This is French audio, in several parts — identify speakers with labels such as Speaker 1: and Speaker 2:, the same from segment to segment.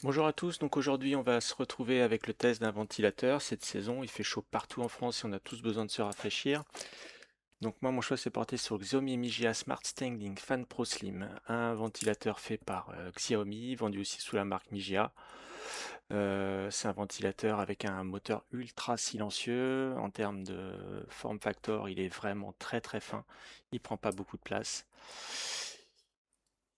Speaker 1: Bonjour à tous, donc aujourd'hui on va se retrouver avec le test d'un ventilateur. Cette saison il fait chaud partout en France et on a tous besoin de se rafraîchir. Donc moi mon choix s'est porté sur le Xiaomi Mi Jia Smart Standing Fan Pro Slim, un ventilateur fait par Xiaomi, vendu aussi sous la marque Mi Jia. C'est un ventilateur avec un moteur ultra silencieux. En termes de form factor, il est vraiment très très fin, il prend pas beaucoup de place.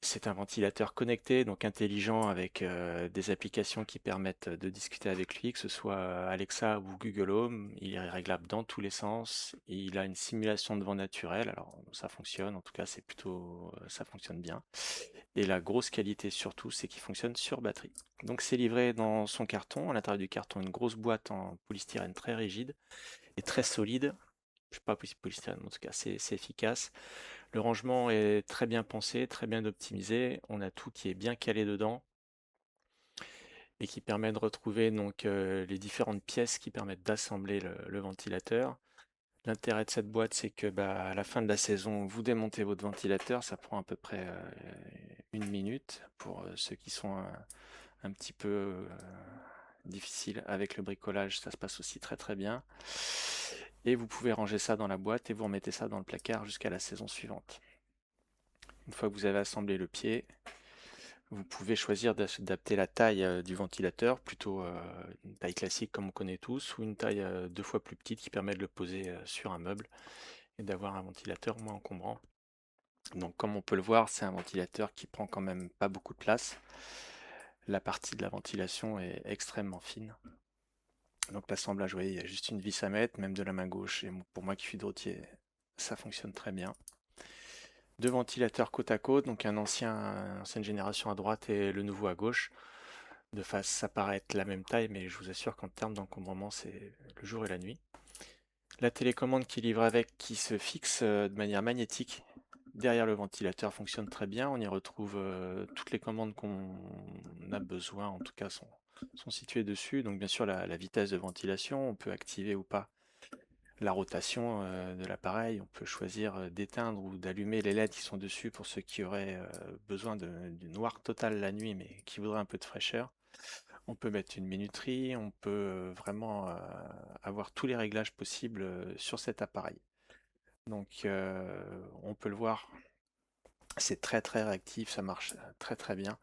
Speaker 1: C'est un ventilateur connecté, donc intelligent, avec des applications qui permettent de discuter avec lui, que ce soit Alexa ou Google Home. Il est réglable dans tous les sens. Et il a une simulation de vent naturel. Alors ça fonctionne, en tout cas c'est plutôt, ça fonctionne bien. Et la grosse qualité surtout, c'est qu'il fonctionne sur batterie. Donc c'est livré dans son carton. À l'intérieur du carton, une grosse boîte en polystyrène très rigide et très solide. Je sais pas polystyrène, mais en tout cas c'est efficace. Le rangement est très bien pensé, très bien optimisé. On a tout qui est bien calé dedans et qui permet de retrouver donc les différentes pièces qui permettent d'assembler le ventilateur. L'intérêt de cette boîte, c'est que à la fin de la saison, vous démontez votre ventilateur. Ça prend à peu près une minute pour ceux qui sont un petit peu difficiles avec le bricolage. Ça se passe aussi très très bien. Et vous pouvez ranger ça dans la boîte et vous remettez ça dans le placard jusqu'à la saison suivante. Une fois que vous avez assemblé le pied, vous pouvez choisir d'adapter la taille du ventilateur, plutôt une taille classique comme on connaît tous, ou une taille deux fois plus petite qui permet de le poser sur un meuble et d'avoir un ventilateur moins encombrant. Donc comme on peut le voir, c'est un ventilateur qui prend quand même pas beaucoup de place. La partie de la ventilation est extrêmement fine. Donc l'assemblage, vous voyez, il y a juste une vis à mettre, même de la main gauche. Et pour moi qui suis droitier, ça fonctionne très bien. Deux ventilateurs côte à côte, donc ancienne génération à droite et le nouveau à gauche. De face, ça paraît être la même taille, mais je vous assure qu'en termes d'encombrement, c'est le jour et la nuit. La télécommande qui livre avec, qui se fixe de manière magnétique derrière le ventilateur, fonctionne très bien. On y retrouve toutes les commandes qu'on a besoin, en tout cas sont situées dessus. Donc bien sûr la vitesse de ventilation, on peut activer ou pas la rotation de l'appareil. On peut choisir d'éteindre ou d'allumer les LED qui sont dessus pour ceux qui auraient besoin du noir total la nuit, mais qui voudraient un peu de fraîcheur. On peut mettre une minuterie, on peut vraiment avoir tous les réglages possibles sur cet appareil. Donc on peut le voir, c'est très très réactif, ça marche très très bien.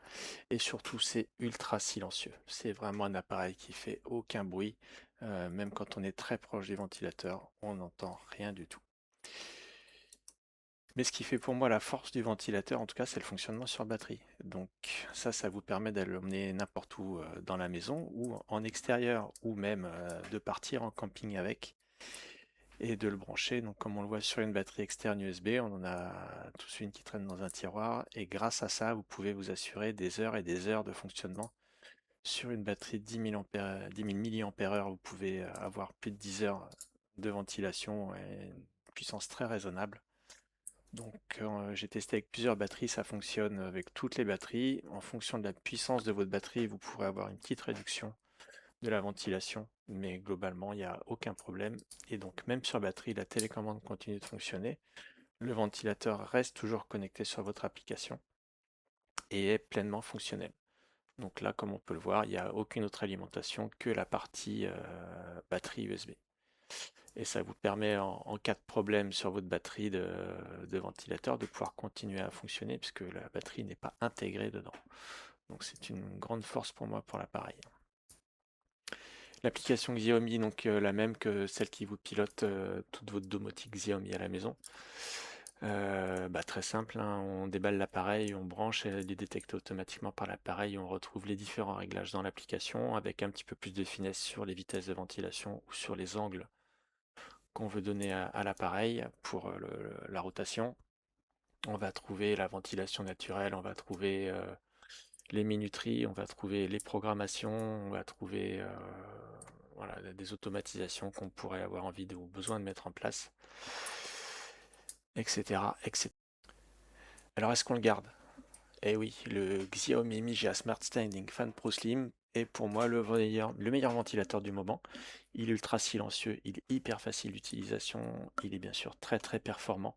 Speaker 1: Et surtout c'est ultra silencieux. C'est vraiment un appareil qui fait aucun bruit. Même quand on est très proche du ventilateur, on n'entend rien du tout. Mais ce qui fait pour moi la force du ventilateur, en tout cas, c'est le fonctionnement sur batterie. Donc ça vous permet d'aller l'emmener n'importe où dans la maison ou en extérieur, ou même de partir en camping avec et de le brancher. Donc comme on le voit sur une batterie externe USB, on en a tous une qui traîne dans un tiroir, et grâce à ça, vous pouvez vous assurer des heures et des heures de fonctionnement. Sur une batterie de 10 000 mAh, vous pouvez avoir plus de 10 heures de ventilation et une puissance très raisonnable. Donc j'ai testé avec plusieurs batteries, ça fonctionne avec toutes les batteries. En fonction de la puissance de votre batterie, vous pourrez avoir une petite réduction de la ventilation, mais globalement, il n'y a aucun problème. Et donc même sur batterie, la télécommande continue de fonctionner. Le ventilateur reste toujours connecté sur votre application et est pleinement fonctionnel. Donc là, comme on peut le voir, il n'y a aucune autre alimentation que la partie batterie USB. Et ça vous permet, en cas de problème sur votre batterie de ventilateur, de pouvoir continuer à fonctionner puisque la batterie n'est pas intégrée dedans. Donc c'est une grande force pour moi pour l'appareil. L'application Xiaomi, donc la même que celle qui vous pilote toute votre domotique Xiaomi à la maison. Très simple, hein, on déballe l'appareil, on branche, elle est détectée automatiquement par l'appareil, on retrouve les différents réglages dans l'application avec un petit peu plus de finesse sur les vitesses de ventilation ou sur les angles qu'on veut donner à l'appareil pour la rotation. On va trouver la ventilation naturelle, on va trouver les minuteries, on va trouver les programmations, on va trouver voilà, des automatisations qu'on pourrait avoir envie ou besoin de mettre en place, etc., etc. Alors est-ce qu'on le garde? Eh oui, le Xiaomi Mi Jia Smart Standing Fan Pro Slim est pour moi le meilleur ventilateur du moment. Il est ultra silencieux, il est hyper facile d'utilisation, il est bien sûr très très performant.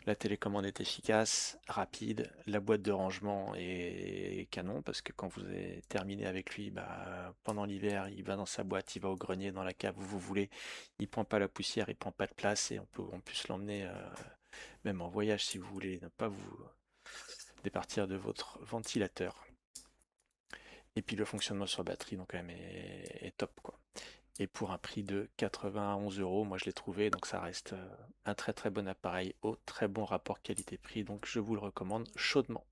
Speaker 1: La télécommande est efficace, rapide, la boîte de rangement est canon parce que quand vous avez terminé avec lui, bah, pendant l'hiver, il va dans sa boîte, il va au grenier, dans la cave où vous voulez. Il prend pas la poussière, il prend pas de place et on peut en plus l'emmener même en voyage si vous voulez ne pas vous départir de votre ventilateur. Et puis le fonctionnement sur batterie donc quand même est top quoi. Et pour un prix de 91 euros, moi je l'ai trouvé, donc ça reste un très très bon appareil au très bon rapport qualité-prix, donc je vous le recommande chaudement.